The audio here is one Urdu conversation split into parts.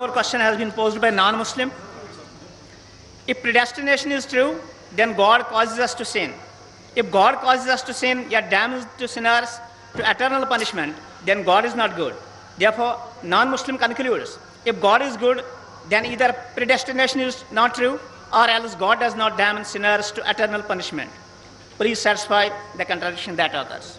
More question has been posed by non-Muslim. If predestination is true, then God causes us to sin. If God causes us to sin, yet damns to sinners to eternal punishment, then God is not good. Therefore, non-Muslim concludes, if God is good, then either predestination is not true, or else God does not damn sinners to eternal punishment. Please satisfy the contradiction that occurs.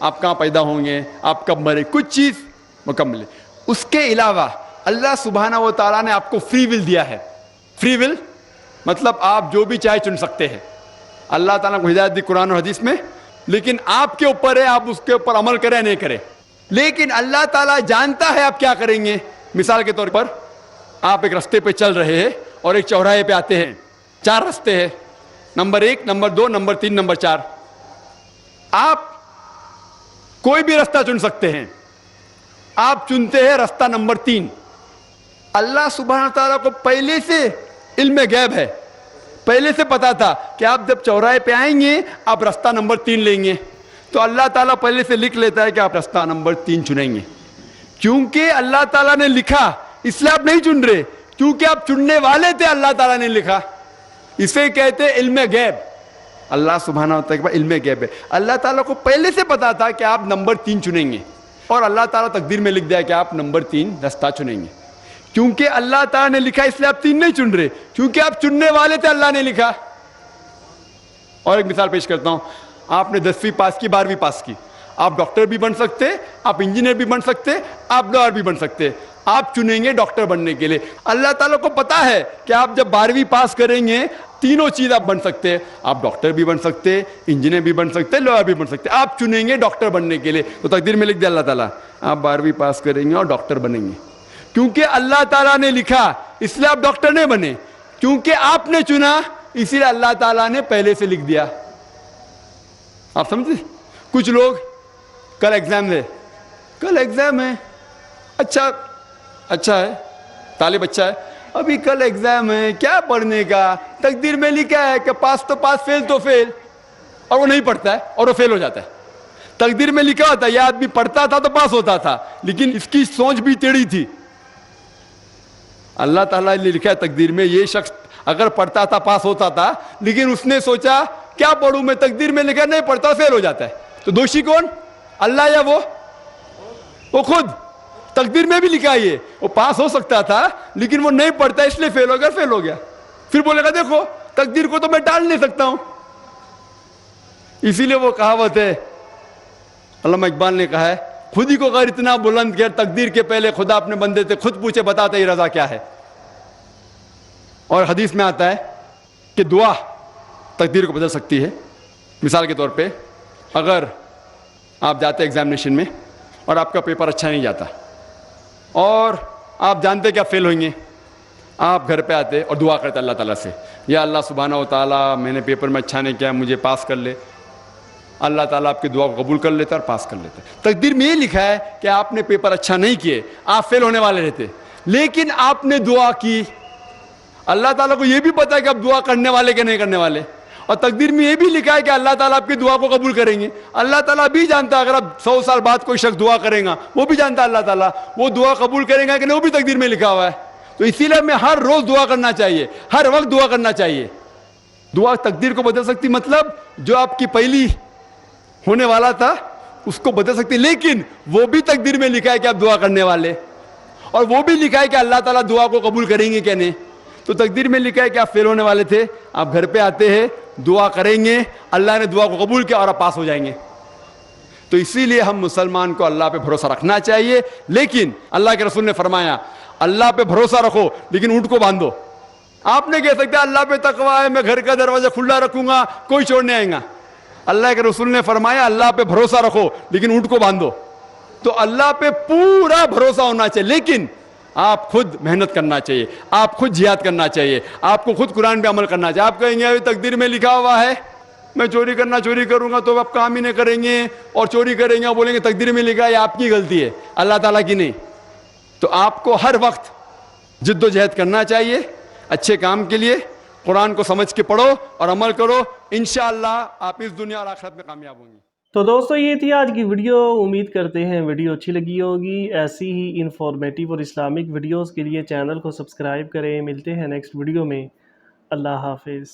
آپ کہاں پیدا ہوں گے, آپ کب مرے, کچھ چیز مکمل ہے. اس کے علاوہ اللہ سبحانہ و تعالیٰ نے آپ کو فری ول دیا ہے. فری ول مطلب آپ جو بھی چاہے چن سکتے ہیں. اللہ تعالیٰ کو ہدایت دی قرآن اور حدیث میں, لیکن آپ کے اوپر ہے آپ اس کے اوپر عمل کریں نہیں کریں. لیکن اللہ تعالیٰ جانتا ہے آپ کیا کریں گے. مثال کے طور پر آپ ایک رستے پہ چل رہے ہیں اور ایک چوراہے پہ آتے ہیں, 4 رستے ہیں, نمبر 1, نمبر 2, نمبر 3, نمبر 4. آپ کوئی بھی رستہ چن سکتے ہیں. آپ چنتے ہیں رستہ نمبر 3. اللہ سبحانہ تعالیٰ کو پہلے سے علم غیب ہے, پہلے سے پتا تھا کہ آپ جب چوراہے پہ آئیں گے آپ رستہ نمبر 3 لیں گے. تو اللہ تعالیٰ پہلے سے لکھ لیتا ہے کہ آپ رستہ نمبر 3 چنیں گے. کیونکہ اللہ تعالیٰ نے لکھا اس لیے آپ نہیں چن رہے, کیونکہ آپ چننے والے تھے, اللہ تعالیٰ نے لکھا. اسے کہتے ہیں علم غیب. اللہ سبحانہ و تعالیٰ علم غیب ہے. اللہ تعالیٰ کو پہلے سے پتا تھا کہ آپ نمبر 3 چنیں گے, اور اللہ تعالیٰ تقدیر میں لکھ دیا کہ آپ نمبر 3 رستہ چنیں گے. کیونکہ اللہ تعالیٰ نے لکھا اس لیے آپ 3 نہیں چن رہے, کیونکہ آپ چننے والے تھے, اللہ نے لکھا. اور ایک مثال پیش کرتا ہوں. آپ نے 10ویں پاس کی, 12ویں پاس کی, آپ ڈاکٹر بھی بن سکتے, آپ انجینئر بھی بن سکتے, آپ لائر بھی بن سکتے. آپ چنیں گے ڈاکٹر بننے کے لیے. اللہ تعالیٰ کو پتا ہے کہ آپ جب 12ویں پاس کریں گے تینوں چیز آپ بن سکتے ہیں. آپ ڈاکٹر بھی بن سکتے, انجینئر بھی بن سکتے, لائر بھی بن سکتے. آپ چنیں گے ڈاکٹر بننے کے لیے. تو تقدیر میں لکھ دیا اللہ تعالیٰ آپ 12ویں پاس کریں گے اور ڈاکٹر بنیں گے. کیونکہ اللہ تعالیٰ نے لکھا اس لیے آپ ڈاکٹر نہیں بنے, کیونکہ آپ نے چنا اسی لیے اللہ تعالیٰ نے پہلے سے لکھ دیا. آپ سمجھے. کچھ لوگ کل ایگزام ہے, کل ایگزام ہے, اچھا ہے, طالب اچھا ہے, ابھی کل ایگزام ہے, کیا پڑھنے کا. تقدیر میں لکھا ہے کہ پاس تو پاس, فیل تو فیل, اور وہ نہیں پڑھتا ہے اور وہ فیل ہو جاتا ہے. تقدیر میں لکھا ہوتا ہے یہ آدمی پڑھتا تھا تو پاس ہوتا تھا, لیکن اس کی سوچ بھی ٹیڑھی تھی. اللہ تعالیٰ نے لکھا ہے تقدیر میں یہ شخص اگر پڑھتا تھا پاس ہوتا تھا, لیکن اس نے سوچا کیا پڑھوں میں. تقدیر میں لکھا نہیں پڑھتا فیل ہو جاتا ہے. تو دوشی کون, اللہ یا وہ خود. تقدیر میں بھی لکھا ہے وہ پاس ہو سکتا تھا لیکن وہ نہیں پڑھتا اس لیے فیل ہو گیا, فیل ہو گیا. پھر بولے گا دیکھو تقدیر کو تو میں ٹال نہیں سکتا ہوں. اسی لیے وہ کہاوت ہے, علامہ اقبال نے کہا ہے, خود ہی کو غیر اتنا بلند کر, تقدیر کے پہلے خدا اپنے بندے سے خود پوچھے بتاتا ہی رضا کیا ہے. اور حدیث میں آتا ہے کہ دعا تقدیر کو بدل سکتی ہے. مثال کے طور پہ اگر آپ جاتے ایگزامینیشن میں اور آپ کا پیپر اچھا نہیں جاتا اور آپ جانتے کہ آپ فیل ہوئیں گے, آپ گھر پہ آتے اور دعا کرتے اللہ تعالیٰ سے, یا اللہ سبحانہ و تعالیٰ میں نے پیپر میں اچھا نہیں کیا, مجھے پاس کر لے. اللہ تعالیٰ آپ کی دعا کو قبول کر لیتا اور پاس کر لیتا. تقدیر میں یہ لکھا ہے کہ آپ نے پیپر اچھا نہیں کیے, آپ فیل ہونے والے رہتے, لیکن آپ نے دعا کی. اللہ تعالیٰ کو یہ بھی پتا ہے کہ آپ دعا کرنے والے کہ نہیں کرنے والے, اور تقدیر میں یہ بھی لکھا ہے کہ اللہ تعالیٰ آپ کی دعا کو قبول کریں گے. اللہ تعالیٰ بھی جانتا ہے اگر آپ 100 سال بعد کوئی شخص دعا کرے گا, وہ بھی جانتا ہے اللہ تعالیٰ وہ دعا قبول کرے گا کہ نہیں, وہ بھی تقدیر میں لکھا ہوا ہے. تو اسی لیے ہمیں ہر روز دعا کرنا چاہیے, ہر وقت دعا کرنا چاہیے. دعا تقدیر کو بدل سکتی, مطلب جو آپ کی پہلی ہونے والا تھا اس کو بدل سکتی, لیکن وہ بھی تقدیر میں لکھا ہے کہ آپ دعا کرنے والے, اور وہ بھی لکھا ہے کہ اللہ تعالیٰ دعا کو قبول کریں گے کہ نہیں. تو تقدیر میں لکھا ہے کہ آپ فیل ہونے والے تھے, آپ گھر پہ آتے ہیں, دعا کریں گے, اللہ نے دعا کو قبول کیا اور آپ پاس ہو جائیں گے. تو اسی لیے ہم مسلمان کو اللہ پہ بھروسہ رکھنا چاہیے. لیکن اللہ کے رسول نے فرمایا اللہ پہ بھروسہ رکھو لیکن اونٹ کو باندھو. آپ نہیں کہہ سکتے اللہ پہ تقویٰ ہے, میں گھر کا دروازہ کھلا رکھوں گا, کوئی چور نہیں آئے گا. اللہ کے رسول نے فرمایا اللہ پہ بھروسہ رکھو لیکن اونٹ کو باندھو. تو اللہ پہ پورا بھروسہ ہونا چاہیے, لیکن آپ خود محنت کرنا چاہیے, آپ خود جہاد کرنا چاہیے, آپ کو خود قرآن پہ عمل کرنا چاہیے. آپ کہیں گے ابھی تقدیر میں لکھا ہوا ہے میں چوری کروں گا, تو آپ کام ہی نہیں کریں گے اور چوری کریں گے, اور بولیں گے تقدیر میں لکھا ہے, آپ کی غلطی ہے, اللہ تعالیٰ کی نہیں. تو آپ کو ہر وقت جد و جہد کرنا چاہیے اچھے کام کے لیے. قرآن کو سمجھ کے پڑھو اور عمل کرو, انشاءاللہ آپ اس دنیا اور آخرت میں کامیاب ہوں گے. تو دوستو یہ تھی آج کی ویڈیو. امید کرتے ہیں ویڈیو اچھی لگی ہوگی. ایسی ہی انفارمیٹیو اور اسلامک ویڈیوز کے لیے چینل کو سبسکرائب کریں. ملتے ہیں نیکسٹ ویڈیو میں. اللہ حافظ.